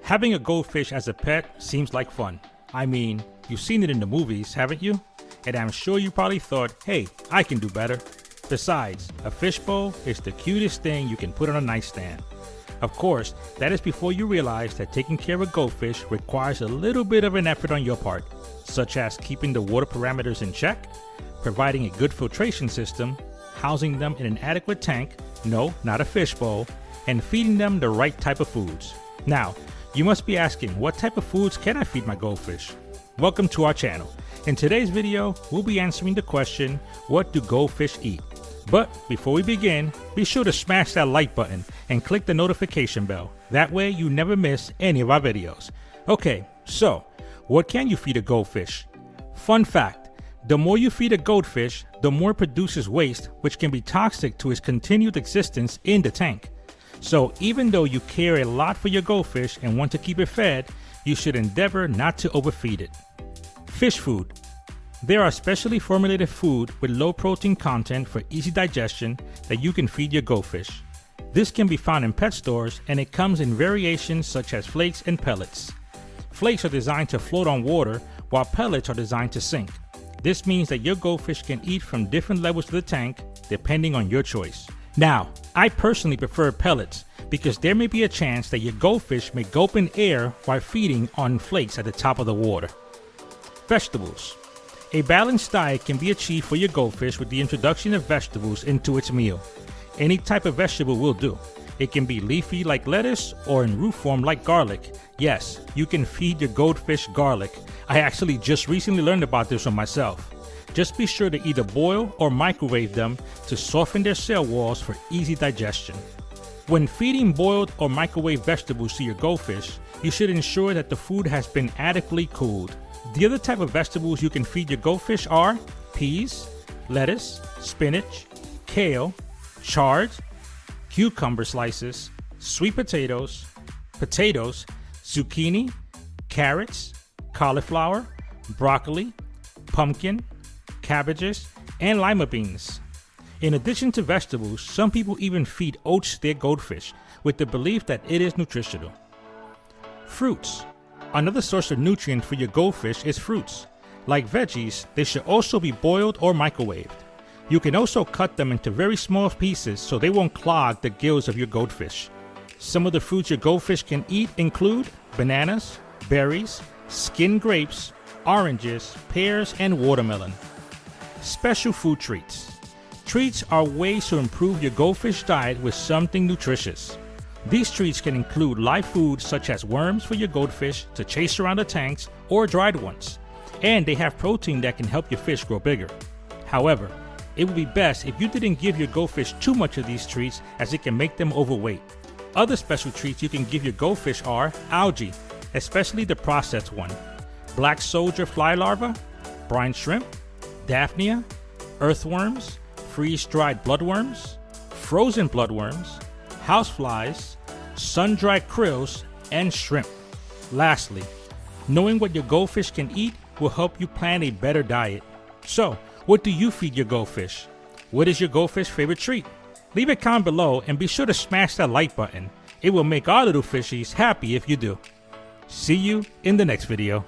Having a goldfish as a pet seems like fun. I mean, you've seen it in the movies, haven't you? And I'm sure you probably thought, hey, I can do better. Besides, a fishbowl is the cutest thing you can put on a nightstand. Of course, that is before you realize that taking care of a goldfish requires a little bit of an effort on your part, such as keeping the water parameters in check, providing a good filtration system, housing them in an adequate tank, no, not a fishbowl, and feeding them the right type of foods. Now, you must be asking, what type of foods can I feed my goldfish? Welcome to our channel. In today's video, we'll be answering the question, what do goldfish eat? But before we begin, be sure to smash that like button and click the notification bell. That way you never miss any of our videos. Okay, so what can you feed a goldfish? Fun fact, the more you feed a goldfish, the more it produces waste, which can be toxic to its continued existence in the tank. So even though you care a lot for your goldfish and want to keep it fed, you should endeavor not to overfeed it. Fish food. There are specially formulated food with low protein content for easy digestion that you can feed your goldfish. This can be found in pet stores and it comes in variations such as flakes and pellets. Flakes are designed to float on water while pellets are designed to sink. This means that your goldfish can eat from different levels of the tank depending on your choice. Now, I personally prefer pellets because there may be a chance that your goldfish may gulp in air while feeding on flakes at the top of the water. Vegetables. A balanced diet can be achieved for your goldfish with the introduction of vegetables into its meal. Any type of vegetable will do. It can be leafy like lettuce or in root form like garlic. Yes, you can feed your goldfish garlic. I actually just recently learned about this one myself. Just be sure to either boil or microwave them to soften their cell walls for easy digestion. When feeding boiled or microwave vegetables to your goldfish, you should ensure that the food has been adequately cooled. The other type of vegetables you can feed your goldfish are peas, lettuce, spinach, kale, chard, cucumber slices, sweet potatoes, zucchini, carrots, cauliflower, broccoli, pumpkin, cabbages, and lima beans. In addition to vegetables, some people even feed oats to their goldfish with the belief that it is nutritional. Fruits. Another source of nutrient for your goldfish is fruits. Like veggies, they should also be boiled or microwaved. You can also cut them into very small pieces so they won't clog the gills of your goldfish. Some of the fruits your goldfish can eat include bananas, berries, skinned grapes, oranges, pears, and watermelon. Special food treats. Treats are ways to improve your goldfish diet with something nutritious. These treats can include live foods such as worms for your goldfish to chase around the tanks or dried ones. And they have protein that can help your fish grow bigger. However, it would be best if you didn't give your goldfish too much of these treats as it can make them overweight. Other special treats you can give your goldfish are algae, especially the processed one, black soldier fly larvae, brine shrimp, daphnia, earthworms, freeze-dried bloodworms, frozen bloodworms, houseflies, sun-dried krills, and shrimp. Lastly, knowing what your goldfish can eat will help you plan a better diet. So, what do you feed your goldfish? What is your goldfish favorite treat? Leave a comment below and be sure to smash that like button. It will make our little fishies happy if you do. See you in the next video.